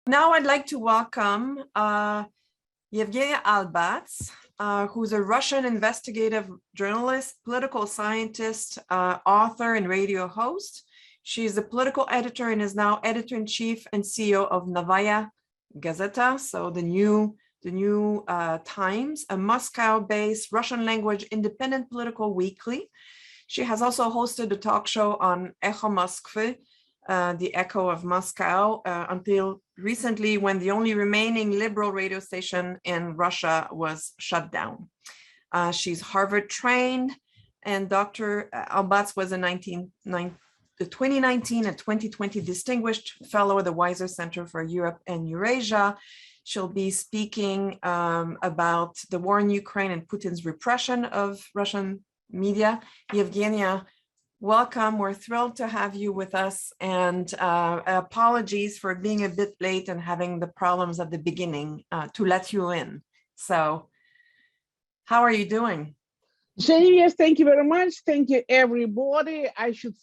Now I'd like to welcome Yevgenia Albats, who's a Russian investigative journalist, political scientist, author, and radio host. She's a political editor and is now editor-in-chief and CEO of Novaya Gazeta, so the new Times, a Moscow-based Russian-language independent political weekly. She has also hosted a talk show on Echo Moskvy, the Echo of Moscow, until recently when the only remaining liberal radio station in Russia was shut down. She's Harvard trained, and Dr. Albats was a 2019 and 2020 Distinguished Fellow of the Weiser Center for Europe and Eurasia. She'll be speaking about the war in Ukraine and Putin's repression of Russian media. Yevgenia, welcome. We're thrilled to have you with us, and apologies for being a bit late and having the problems at the beginning to let you in. So how are you doing? Geneviève, thank you very much. Thank you, everybody. I should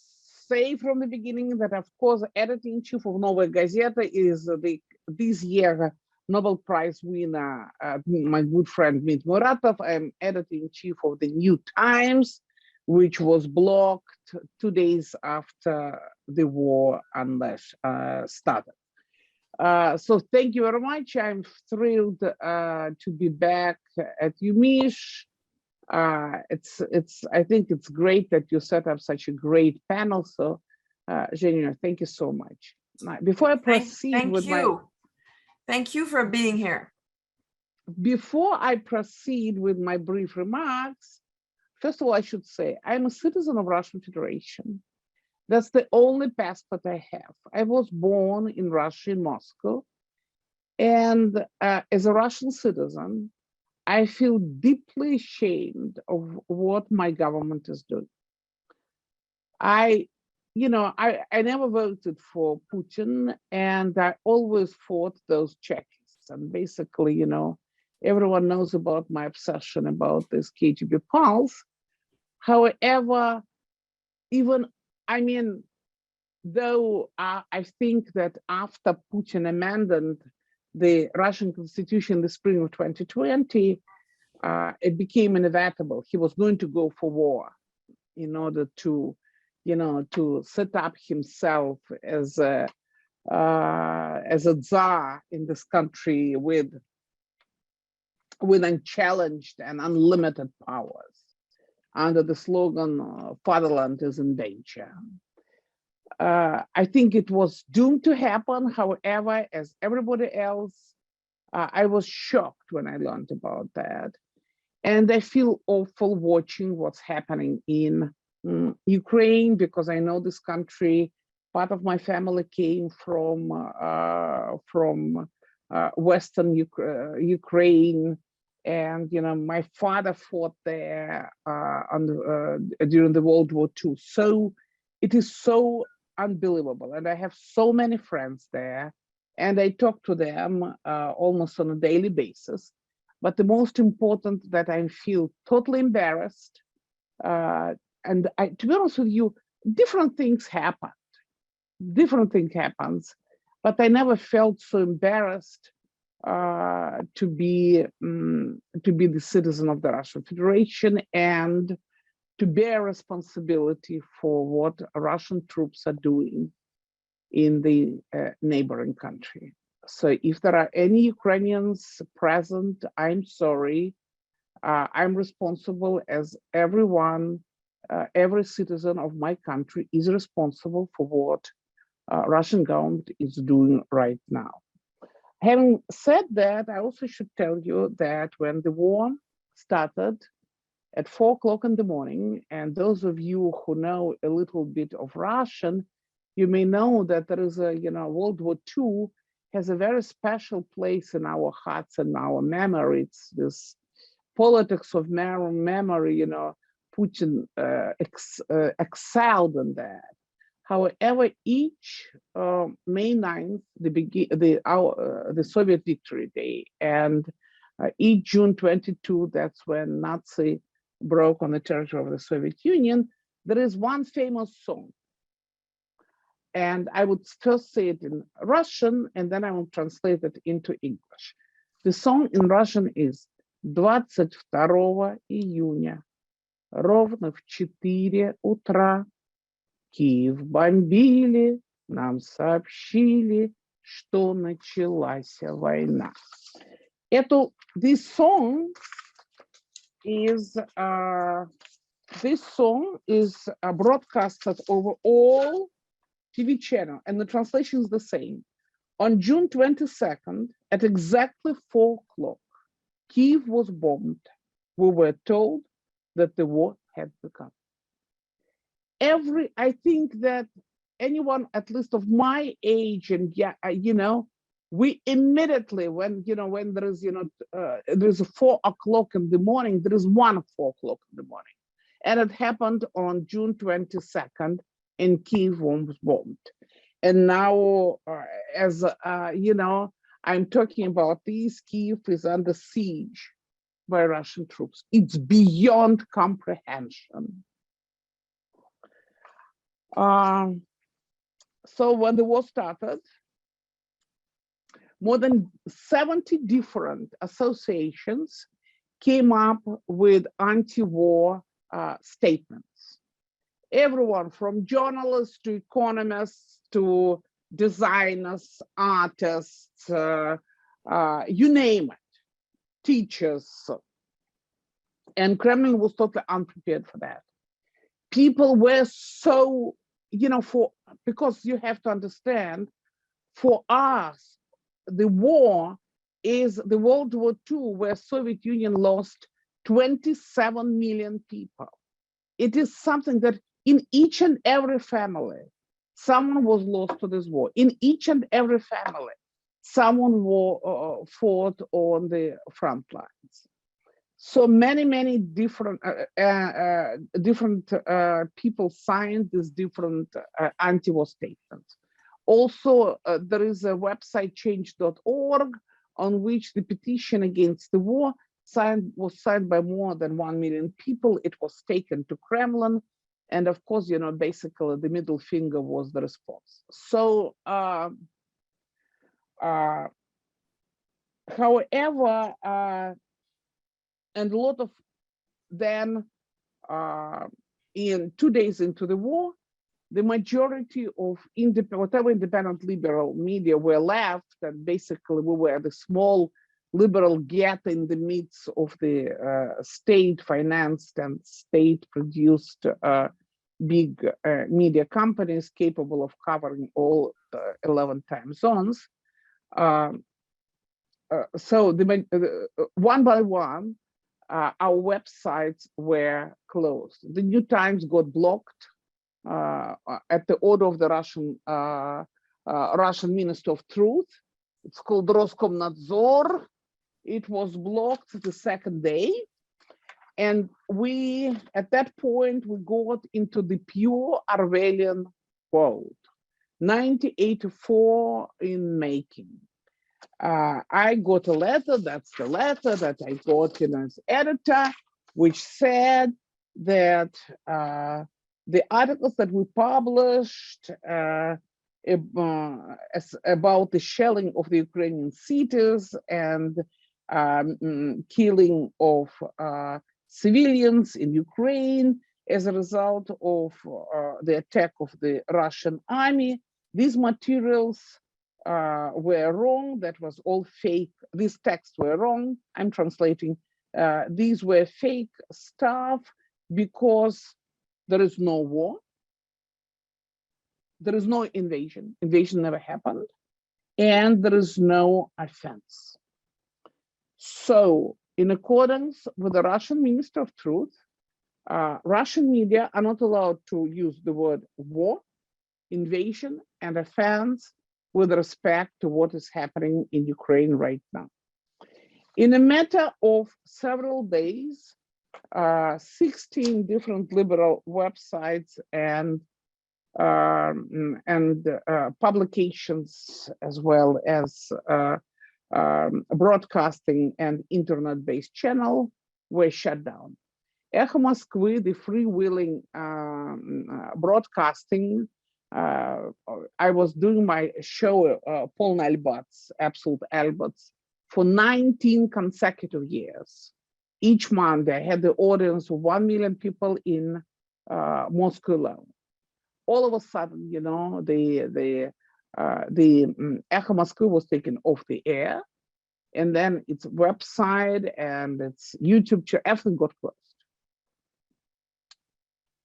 say from the beginning that, of course, editor-in-chief of Novaya Gazeta is this year Nobel Prize winner, my good friend Dmitry Muratov. I'm editor-in-chief of the New Times, which was blocked 2 days after the war started. So thank you very much. I'm thrilled to be back at UMISH. I think it's great that you set up such a great panel. So, Geneviève, thank you so much. Now, before I proceed Thank you for being here. Before I proceed with my brief remarks, first of all, I should say I'm a citizen of Russian Federation. That's the only passport I have. I was born in Russia, in Moscow. And as a Russian citizen, I feel deeply ashamed of what my government is doing. I never voted for Putin, and I always fought those checklists. And basically, everyone knows about my obsession about this KGB pulse. However, though I think that after Putin amended the Russian constitution in the spring of 2020, it became inevitable. He was going to go for war in order to set up himself as a czar in this country with unchallenged and unlimited powers, under the slogan, "Fatherland is in danger." I think it was doomed to happen. However, as everybody else, I was shocked when I learned about that. And I feel awful watching what's happening in Ukraine, because I know this country. Part of my family came from Western Ukraine, and my father fought there during the World War II. So it is so unbelievable, and I have so many friends there, and I talk to them almost on a daily basis. But the most important, that I feel totally embarrassed. And to be honest with you, different things happen. Different thing happens, but I never felt so embarrassed to be the citizen of the Russian Federation and to bear responsibility for what Russian troops are doing in the neighboring country. So if there are any Ukrainians present, I'm sorry. I'm responsible, as everyone, every citizen of my country is responsible for what Russian government is doing right now. Having said that, I also should tell you that when the war started at 4 o'clock in the morning, and those of you who know a little bit of Russian, you may know that there is World War II has a very special place in our hearts and our memory. It's this politics of memory, Putin excelled in that. However, each May 9th, the Soviet Victory Day, and each June 22, that's when Nazi broke on the territory of the Soviet Union, there is one famous song. and I would first say it in Russian, and then I will translate it into English. The song in Russian is 22 июня, ровно в 4 утра, Киев бомбили, нам сообщили, что началась война. This song is broadcasted over all TV channel, and the translation is the same. On June 22nd, at exactly 4 o'clock, Kyiv was bombed. We were told that the war had begun. I think that anyone, at least of my age, and we immediately, when there is, there's a 4 o'clock in the morning, there is 1 4 o'clock in the morning. And it happened on June 22nd, and Kyiv was bombed. And now, I'm talking about this, Kyiv is under siege by Russian troops. It's beyond comprehension. So when the war started, more than 70 different associations came up with anti-war statements. Everyone from journalists to economists to designers, artists, you name it, teachers. And Kremlin was totally unprepared for that. People were so, because you have to understand, for us, the war is the World War II, where Soviet Union lost 27 million people. It is something that in each and every family, someone was lost to this war. In each and every family, someone fought on the front lines. So many different people signed these different anti-war statements. Also, there is a website, change.org, on which the petition against the war was signed by more than 1 million people. It was taken to Kremlin. And of course, basically the middle finger was the response. So, however, and a lot of them, in 2 days into the war, the majority of whatever independent liberal media were left, and basically we were the small liberal get in the midst of the state-financed and state-produced big media companies capable of covering all 11 time zones. So one by one, our websites were closed. The New Times got blocked at the order of the Russian Minister of Truth. It's called Roskomnadzor. It was blocked the second day. And at that point, we got into the pure Orwellian world. 1984 in making. I got a letter, that's the letter that I got as editor, which said that the articles that we published about the shelling of the Ukrainian cities and killing of civilians in Ukraine as a result of the attack of the Russian army, these materials were wrong. That was all fake. These texts were wrong. I'm translating. These were fake stuff because there is no war. There is no invasion. Invasion never happened. And there is no offense. So in accordance with the Russian Minister of Truth, Russian media are not allowed to use the word war, invasion, and offense with respect to what is happening in Ukraine right now. In a matter of several days, 16 different liberal websites and publications, as well as broadcasting and internet-based channel, were shut down. Echo Moskvy, the freewheeling broadcasting, I was doing my show, Polna Albats, Absolute Albats, for 19 consecutive years. Each month, I had the audience of 1 million people in Moscow alone. All of a sudden, you know, the Echo Moscow was taken off the air, and then its website and its YouTube channel, everything got closed.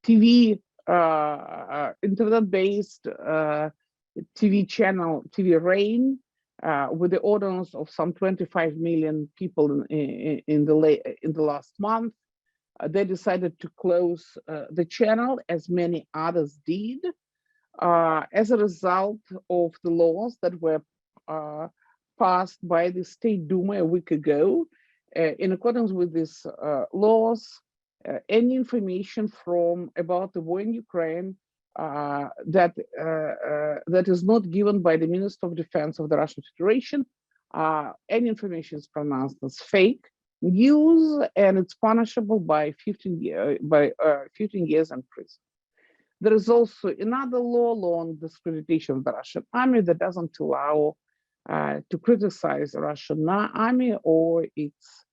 TV, internet-based TV channel, TV Rain, with the audience of some 25 million people in the last month, they decided to close the channel, as many others did, as a result of the laws that were passed by the State Duma a week ago. In accordance with these laws, any information about the war in Ukraine that is not given by the Minister of Defense of the Russian Federation, any information is pronounced as fake news, and it's punishable by 15 years in prison. There is also another law on discreditation of the Russian army that doesn't allow to criticize the Russian army or its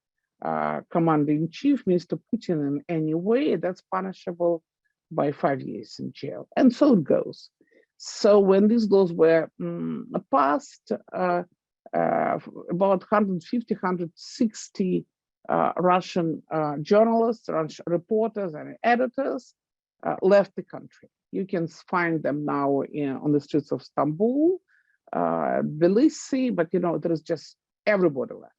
commander-in-chief, Mr. Putin, in any way. That's punishable by 5 years in jail, and so it goes. So when these laws were passed, about 150, 160 Russian journalists, Russian reporters, and editors left the country. You can find them now on the streets of Istanbul, Tbilisi, but you know, there is just everybody left.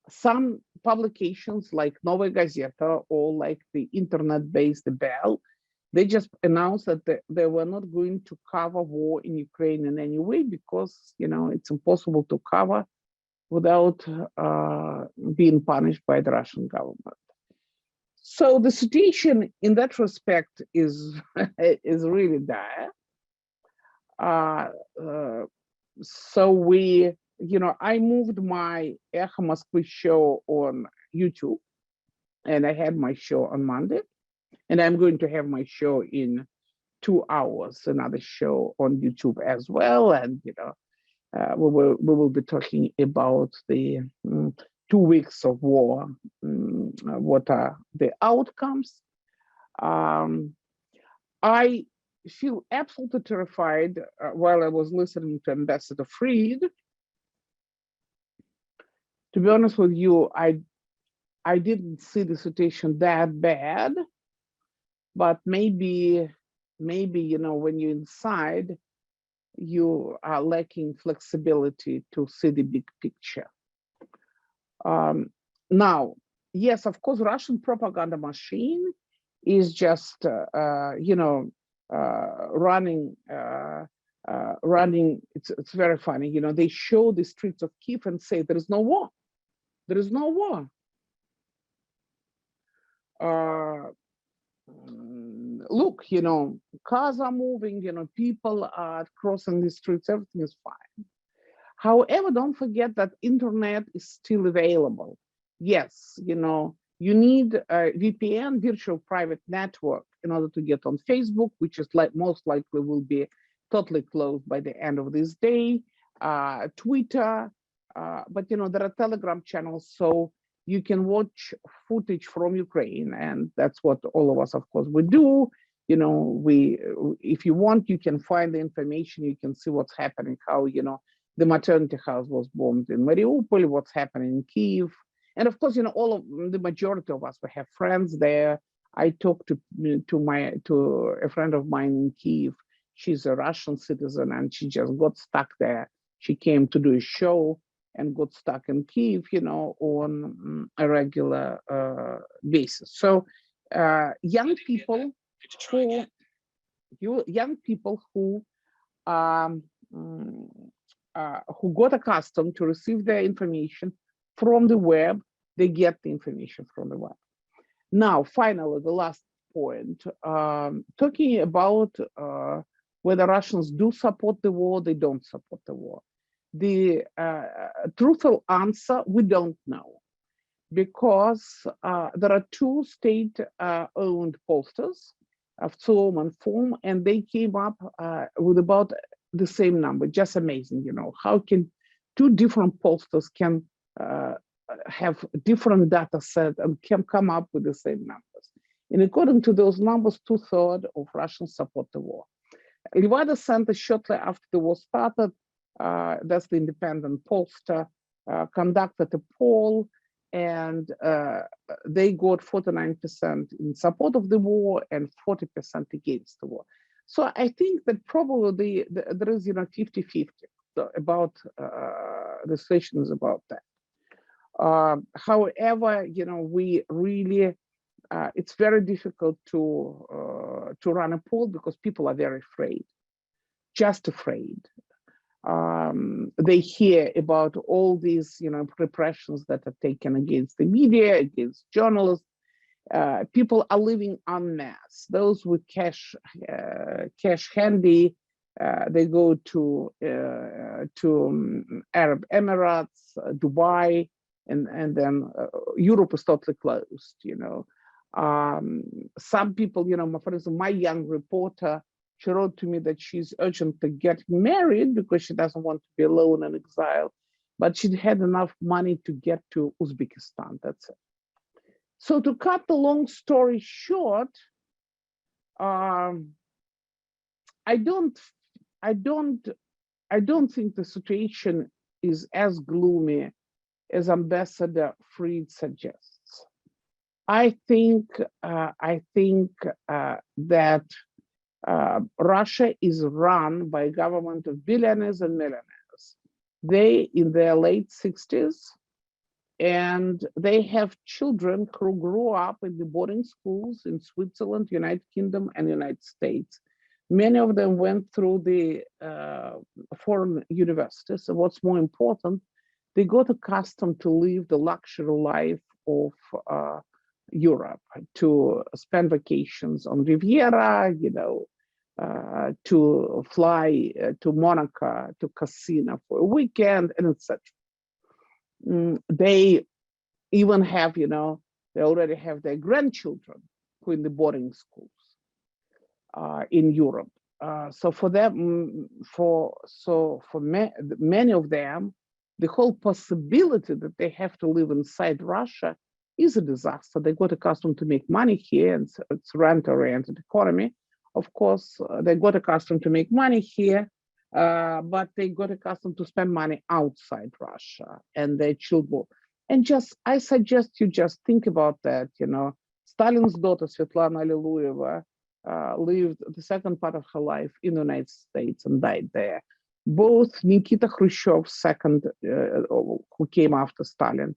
Some publications like Novaya Gazeta or like the internet-based Bell, they just announced that they were not going to cover war in Ukraine in any way because, you know, it's impossible to cover without being punished by the Russian government. So the situation in that respect is really dire. So you know, I moved my Echo Moskvy show on YouTube, and I had my show on Monday, and I'm going to have my show in 2 hours, another show on YouTube as well. And you know, we will be talking about the 2 weeks of war, what are the outcomes. I feel absolutely terrified while I was listening to Ambassador Fried. To be honest with you, I didn't see the situation that bad, but maybe, you know, when you're inside, you are lacking flexibility to see the big picture. Now, yes, of course, Russian propaganda machine is just, you know, running. It's very funny. You know, they show the streets of Kiev and say there is no war. There is no war. Look, you know, cars are moving, you know, people are crossing the streets, everything is fine. However, don't forget that internet is still available. Yes, you know, you need a VPN, virtual private network, in order to get on Facebook, which is most likely will be totally closed by the end of this day, Twitter, but you know, there are Telegram channels, so you can watch footage from Ukraine, and that's what all of us, of course, we do. You know, if you want, you can find the information, you can see what's happening, how, you know, the maternity house was bombed in Mariupol, what's happening in Kyiv. And of course, you know, the majority of us, we have friends there. I talked to a friend of mine in Kyiv. She's a Russian citizen and she just got stuck there. She came to do a show and got stuck in Kyiv, you know, on a regular basis. So young people who got accustomed to receive their information from the web, they get the information from the web. Now, finally, the last point, talking about whether Russians do support the war, they don't support the war. The truthful answer, we don't know, because there are two state-owned pollsters, of Zoom and Form, and they came up with about the same number. Just amazing, you know, how can two different pollsters can have different data set and can come up with the same numbers. And according to those numbers, 2/3 of Russians support the war. Levada Center, shortly after the war started, that's the independent pollster, conducted a poll, and they got 49% in support of the war and 40% against the war. So I think that probably there is, you know, 50-50 about the situation is about that. However, you know, we really, it's very difficult to run a poll because people are very afraid, just afraid. They hear about all these, you know, repressions that are taken against the media, against journalists. People are living en masse. Those with cash handy, they go to Arab Emirates, Dubai, and then Europe is totally closed. You know, some people, you know, for instance, my young reporter, she wrote to me that she's urgently getting married because she doesn't want to be alone in exile, but she had enough money to get to Uzbekistan. That's it. So to cut the long story short, I don't think the situation is as gloomy as Ambassador Fried suggests. I think that Russia is run by a government of billionaires and millionaires. They in their late 60s, and they have children who grew up in the boarding schools in Switzerland, United Kingdom, and United States. Many of them went through the foreign universities. So what's more important, they got accustomed to live the luxury life of Europe, to spend vacations on Riviera, you know, to fly to Monaco, to casino for a weekend, and etc. They even have, you know, they already have their grandchildren who are in the boarding schools in Europe. So for them, many of them, the whole possibility that they have to live inside Russia is a disaster. They got accustomed to make money here, and it's rent-oriented economy. Of course, they got accustomed to make money here, but they got accustomed to spend money outside Russia, and their children. And I suggest you just think about that. You know, Stalin's daughter Svetlana Alliluyeva lived the second part of her life in the United States and died there. Both Nikita Khrushchev, second, who came after Stalin,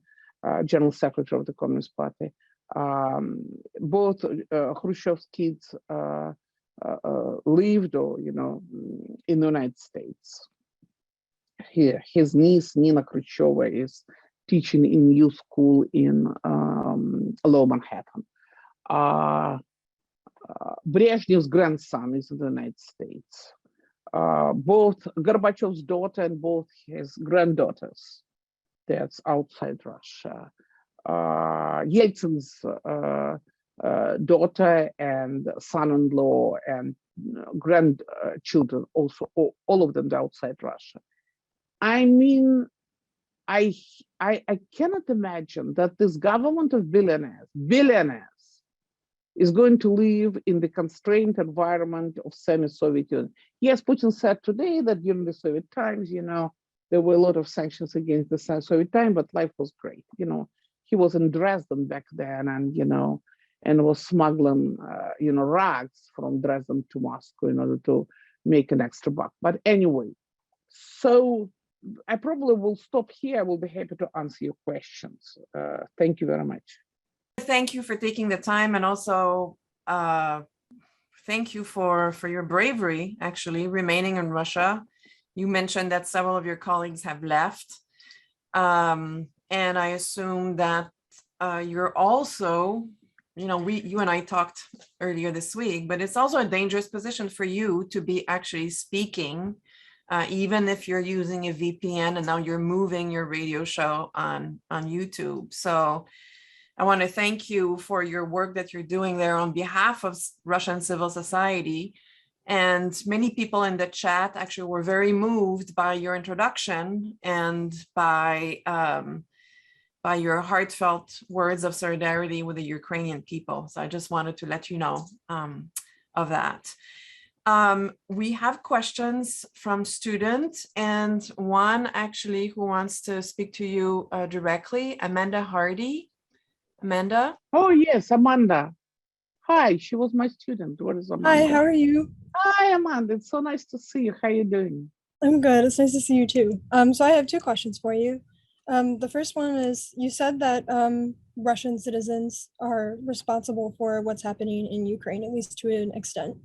General Secretary of the Communist Party, both Khrushchev's kids lived, or you know, in the United States. Here, his niece Nina Khrushcheva is teaching in new school in Lower Manhattan. Brezhnev's grandson is in the United States. Both Gorbachev's daughter and both his granddaughters, that's outside Russia. Yeltsin's daughter and son-in-law and grandchildren, also all of them outside Russia. I mean, I cannot imagine that this government of billionaires is going to live in the constrained environment of semi-Soviet Union. Yes, Putin said today that during the Soviet times, you know, there were a lot of sanctions against the Soviet time, but life was great. You know, he was in Dresden back then, and you know, and was smuggling, you know, rugs from Dresden to Moscow in order to make an extra buck. But anyway, so I probably will stop here. I will be happy to answer your questions. Thank you very much. Thank you for taking the time, and also thank you for your bravery, actually, remaining in Russia. You mentioned that several of your colleagues have left, and I assume that you're also, you know, you and I talked earlier this week, but it's also a dangerous position for you to be actually speaking, even if you're using a VPN and now you're moving your radio show on YouTube. So I want to thank you for your work that you're doing there on behalf of Russian civil society. And many people in the chat actually were very moved by your introduction and by your heartfelt words of solidarity with the Ukrainian people. So I just wanted to let you know of that. We have questions from students, and one actually who wants to speak to you directly, Amanda Hardy. Amanda? Oh, yes, Amanda. Hi, she was my student. What is Amanda? Hi, how are you? Hi, Amanda. It's so nice to see you. How are you doing? I'm good. It's nice to see you too. So I have two questions for you. The first one is, you said that Russian citizens are responsible for what's happening in Ukraine, at least to an extent.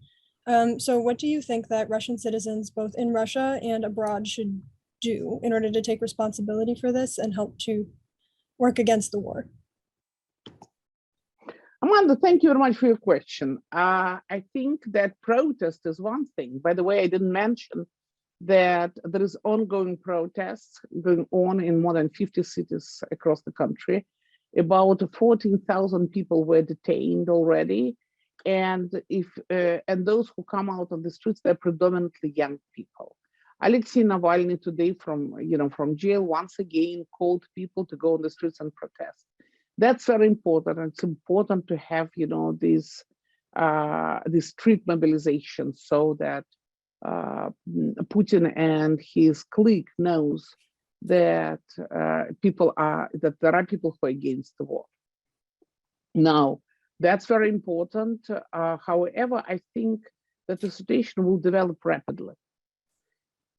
So what do you think that Russian citizens, both in Russia and abroad, should do in order to take responsibility for this and help to work against the war? Amanda, thank you very much for your question. I think that protest is one thing. By the way, I didn't mention that there is ongoing protests going on in more than 50 cities across the country. About 14,000 people were detained already. And and those who come out on the streets, they're predominantly young people. Alexei Navalny today from jail once again called people to go on the streets and protest. That's very important. It's important to have this street mobilization so that Putin and his clique knows that there are people who are against the war. Now, that's very important. However, I think that the situation will develop rapidly.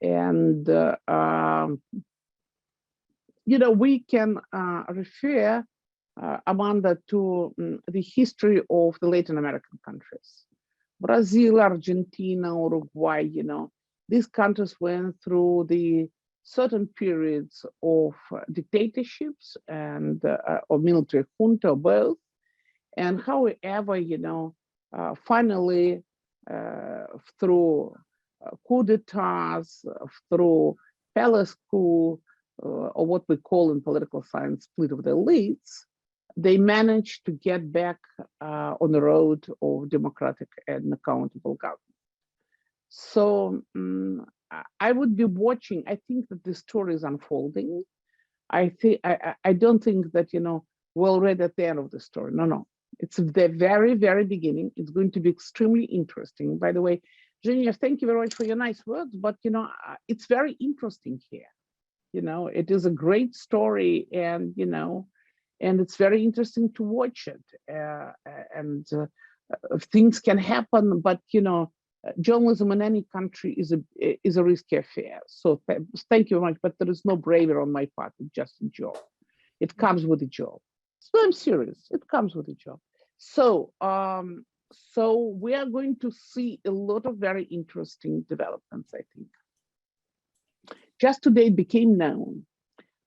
And, we can refer, Amanda, to the history of the Latin American countries. Brazil, Argentina, Uruguay, these countries went through the certain periods of dictatorships and or military junta, or both. And however, finally, through coup d'etats, through palace coup, or what we call in political science split of the elites, they managed to get back on the road of democratic and accountable government. So I would be watching. I think that the story is unfolding. I don't think that we're already at the end of the story. No. It's the very, very beginning. It's going to be extremely interesting. By the way, Geneviève, thank you very much for your nice words, but it's very interesting here. It is a great story, and and it's very interesting to watch it. Things can happen, but journalism in any country is a risky affair. So thank you very much, but there is no bravery on my part. It's just a job. It comes with a job. So I'm serious. It comes with a job. So we are going to see a lot of very interesting developments, I think. Just today it became known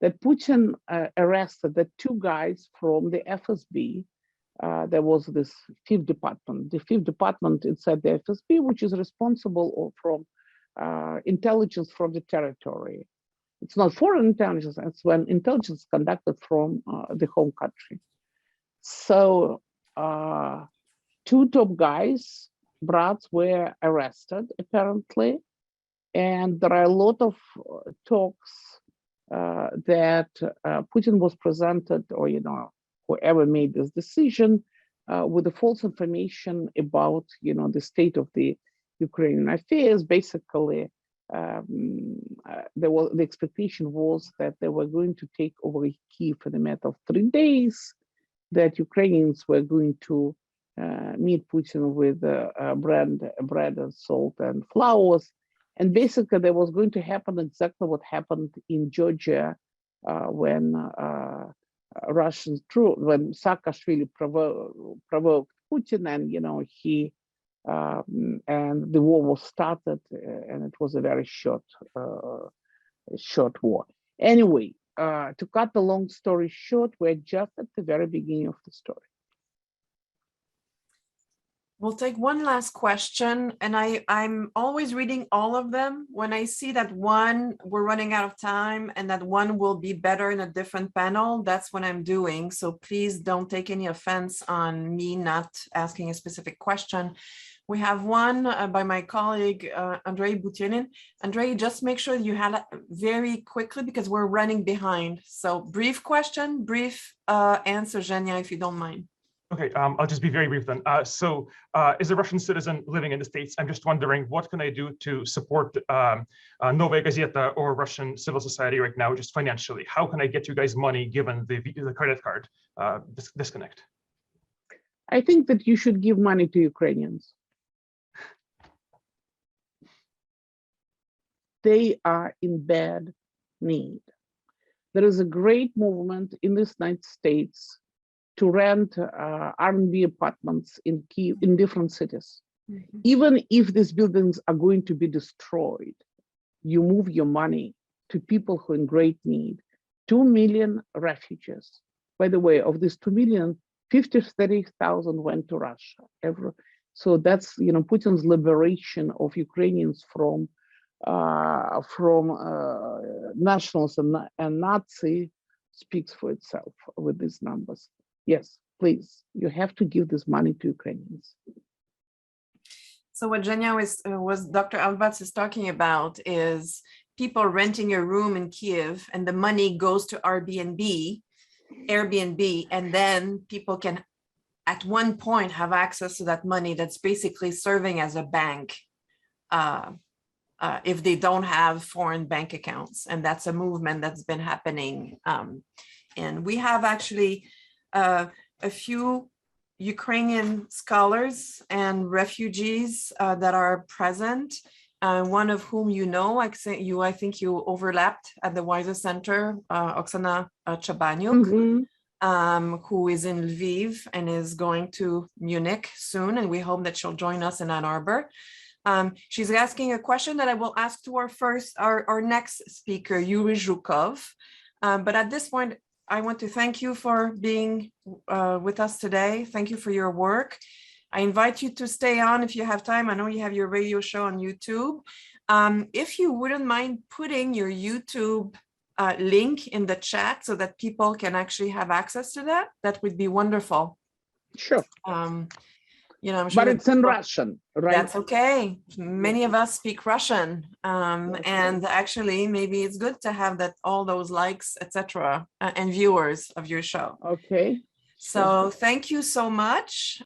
that Putin arrested the two guys from the FSB. There was this fifth department. The fifth department inside the FSB, which is responsible from intelligence from the territory. It's not foreign intelligence, it's when intelligence conducted from the home country. So two top guys, brats, were arrested apparently. And there are a lot of talks that Putin was presented, or whoever made this decision, with the false information about the state of the Ukrainian affairs. Basically, the expectation was that they were going to take over Kyiv in a matter of 3 days, that Ukrainians were going to meet Putin with bread and salt and flowers. And basically, there was going to happen exactly what happened in Georgia when Russian troops, when Saakashvili provoked Putin, and he and the war was started, and it was a very short war. Anyway, to cut the long story short, we're just at the very beginning of the story. We'll take one last question, and I'm always reading all of them. When I see that one, we're running out of time, and that one will be better in a different panel, that's what I'm doing. So please don't take any offense on me not asking a specific question. We have one by my colleague, Andrei Butyanin. Andrei, just make sure you had it very quickly because we're running behind. So brief question, brief answer, Zhenya, if you don't mind. Okay, I'll just be very brief then. As a Russian citizen living in the States, I'm just wondering, what can I do to support Novaya Gazeta or Russian civil society right now, just financially? How can I get you guys money given the credit card disconnect? I think that you should give money to Ukrainians. They are in bad need. There is a great movement in the United States to rent R&B apartments in Kyiv, in different cities. Mm-hmm. Even if these buildings are going to be destroyed, you move your money to people who are in great need. 2 million refugees. By the way, of these 2 million, 30,000 went to Russia. So that's, you know, Putin's liberation of Ukrainians from nationals and Nazi speaks for itself with these numbers. Yes, please, you have to give this money to Ukrainians. So what Zhenya was Dr. Albats is talking about is people renting a room in Kyiv, and the money goes to Airbnb, and then people can at one point have access to that money that's basically serving as a bank if they don't have foreign bank accounts. And that's a movement that's been happening. And we have actually a few Ukrainian scholars and refugees that are present, one of whom you know, I think you overlapped at the Weiser Center, Oksana Chabanyuk, who is in Lviv and is going to Munich soon, and we hope that she'll join us in Ann Arbor. She's asking a question that I will ask to our next speaker, Yuri Zhukov. But at this point, I want to thank you for being with us today. Thank you for your work. I invite you to stay on if you have time. I know you have your radio show on YouTube. If you wouldn't mind putting your YouTube link in the chat so that people can actually have access to that, that would be wonderful. Sure. You know, I'm sure but it's in Russian, right? That's okay. Many of us speak Russian, and actually, maybe it's good to have that all those likes, etc., and viewers of your show. Okay. So thank you so much.